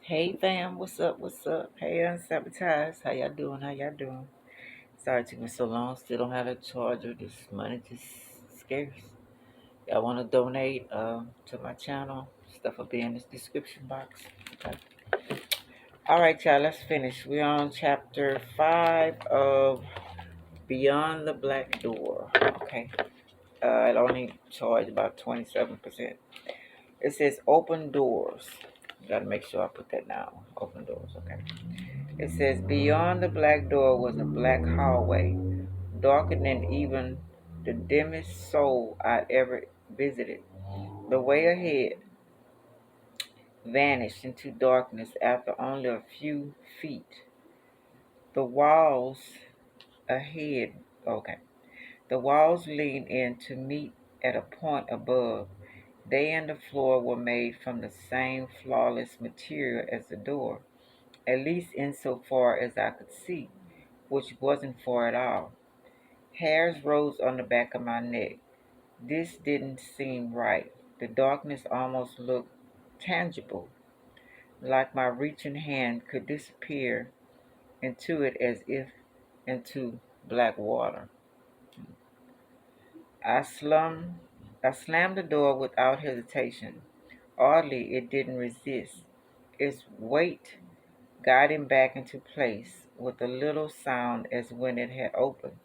Hey fam, what's up? What's up? Hey Unsabotage, how y'all doing? How y'all doing? Sorry it took me so long. Still don't have a charger. This money just scarce. Y'all want to donate to my channel? Stuff will be in this description box. Okay. All right, y'all. Let's finish. We're on chapter 5 of Beyond the Black Door. Okay. It only charged about 27%. It says open doors. Gotta make sure I put that down. Open doors. Okay. It says, beyond the black door was a black hallway, darker than even the dimmest soul I'd ever visited. The way ahead vanished into darkness after only a few feet. The walls ahead, okay, the walls leaned in to meet at a point above. They and the floor were made from the same flawless material as the door, at least insofar as I could see, which wasn't far at all. Hairs rose on the back of my neck. This didn't seem right. The darkness almost looked tangible, like my reaching hand could disappear into it as if into black water. I slum I slammed the door without hesitation. Oddly, it didn't resist. Its weight guiding back into place with a little sound as when it had opened.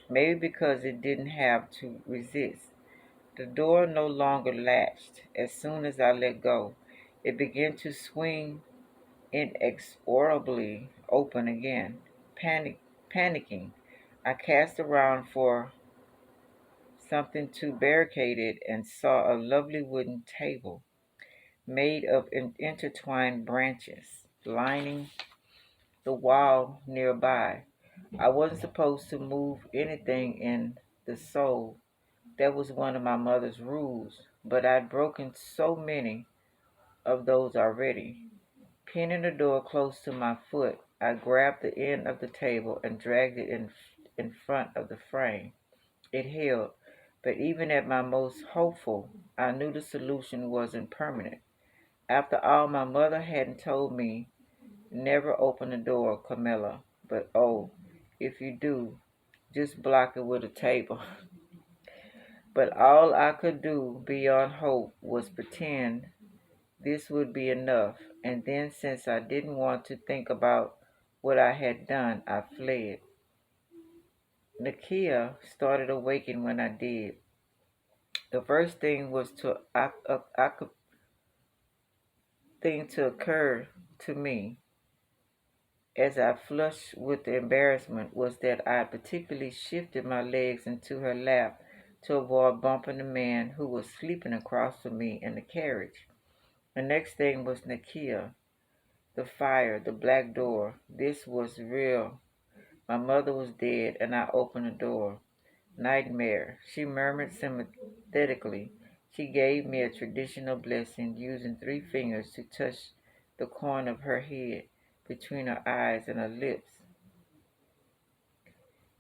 Maybe because it didn't have to resist. The door no longer latched. As soon as I let go, it began to swing inexorably open again. Panicking, I cast around for something to barricade it and saw a lovely wooden table made of intertwined branches lining the wall nearby. I wasn't supposed to move anything in the soul. That was one of my mother's rules, but I'd broken so many of those already. Pinning the door close to my foot, I grabbed the end of the table and dragged it in front of the frame. It held, but even at my most hopeful, I knew the solution wasn't permanent. After all, my mother hadn't told me never open the door, Camilla, but oh, if you do, just block it with a table. But all I could do beyond hope was pretend this would be enough, and then since I didn't want to think about what I had done, I fled. Nakia started awaking when I did. The first thing was to occur to me as I flushed with the embarrassment was that I particularly shifted my legs into her lap to avoid bumping the man who was sleeping across from me in the carriage. The next thing was Nakia. The fire, the black door. This was real. My mother was dead, and I opened the door. Nightmare, she murmured sympathetically. She gave me a traditional blessing, using 3 fingers to touch the corner of her head between her eyes and her lips,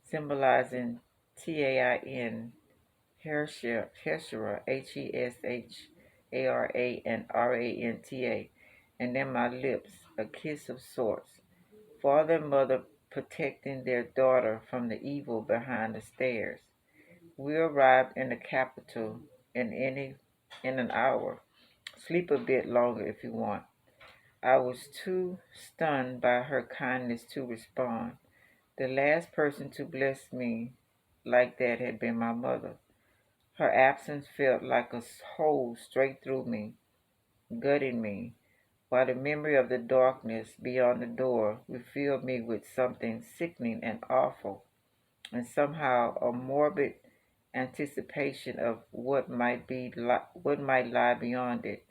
symbolizing Tain, Heshara, Heshara, and Ranta, and then my lips, a kiss of sorts. Father and mother protecting their daughter from the evil behind the stairs. We arrived in the capital in an hour. Sleep a bit longer if you want. I was too stunned by her kindness to respond. The last person to bless me like that had been my mother. Her absence felt like a hole straight through me, gutting me, while the memory of the darkness beyond the door refilled me with something sickening and awful, and somehow a morbid anticipation of what might lie beyond it.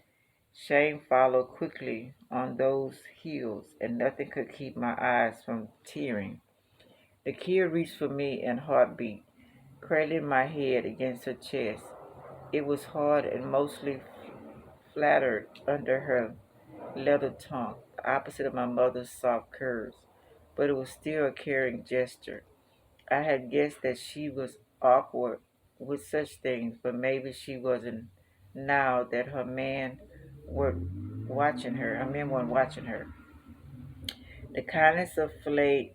Shame followed quickly on those heels, and nothing could keep my eyes from tearing. The kid reached for me in heartbeat, cradling my head against her chest. It was hard and mostly flattered under her leather tongue, the opposite of my mother's soft curves, but it was still a caring gesture. I had guessed that she was awkward with such things, but maybe she wasn't now that her man were watching her. I mean, one watching her. The kindness of flayed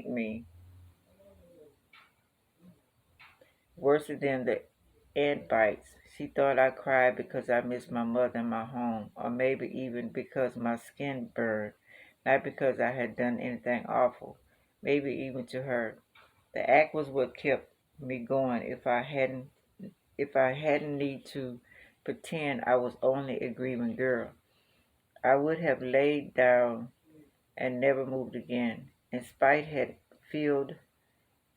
me worse than the ant bites. She thought I cried because I missed my mother and my home, or maybe even because my skin burned, not because I had done anything awful, maybe even to her. The act was what kept me going. If I hadn't need to pretend I was only a grieving girl, I would have laid down and never moved again. In spite had filled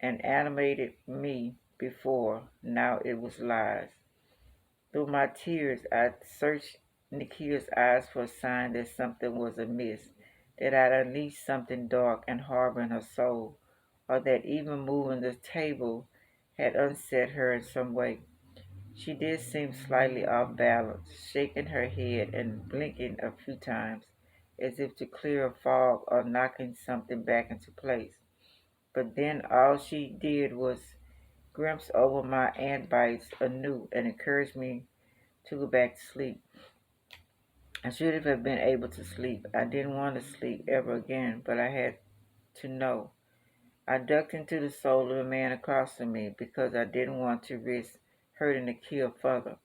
and animated me before, now it was lies. Through my tears, I searched Nikia's eyes for a sign that something was amiss, that I'd unleashed something dark and horrible in her soul, or that even moving the table had unset her in some way. She did seem slightly off balance, shaking her head and blinking a few times, as if to clear a fog or knocking something back into place. But then all she did was glimpse over my ant bites anew and encourage me to go back to sleep. I should have been able to sleep. I didn't want to sleep ever again, but I had to know. I ducked into the soul of the man across from me because I didn't want to risk hurting the kid further.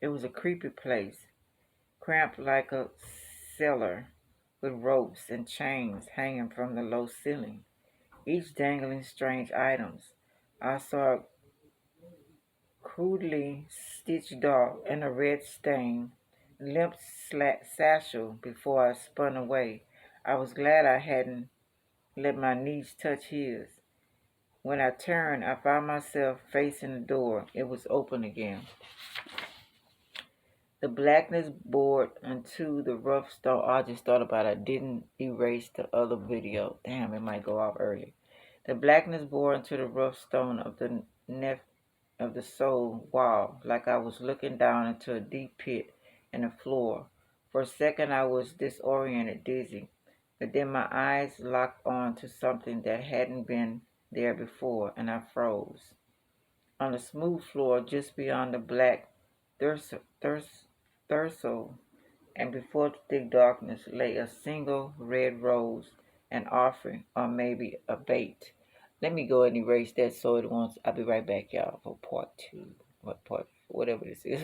It was a creepy place, cramped like a cellar, with ropes and chains hanging from the low ceiling, each dangling strange items. I saw a crudely stitched doll in a red stain, limp satchel before I spun away. I was glad I hadn't let my knees touch his. When I turned, I found myself facing the door. It was open again. The blackness bored into the rough stone. I just thought about it. I didn't erase the other video. Damn, it might go off early. The blackness bored into the rough stone of the nef of the soul wall, like I was looking down into a deep pit in the floor. For a second I was disoriented, dizzy, but then my eyes locked on to something that hadn't been there before, and I froze. On the smooth floor just beyond the black thurso and before the thick darkness lay a single red rose, an offering, or maybe a bait. Let me go and erase that so it won't. I'll be right back, y'all, for part two. What part? Whatever this is.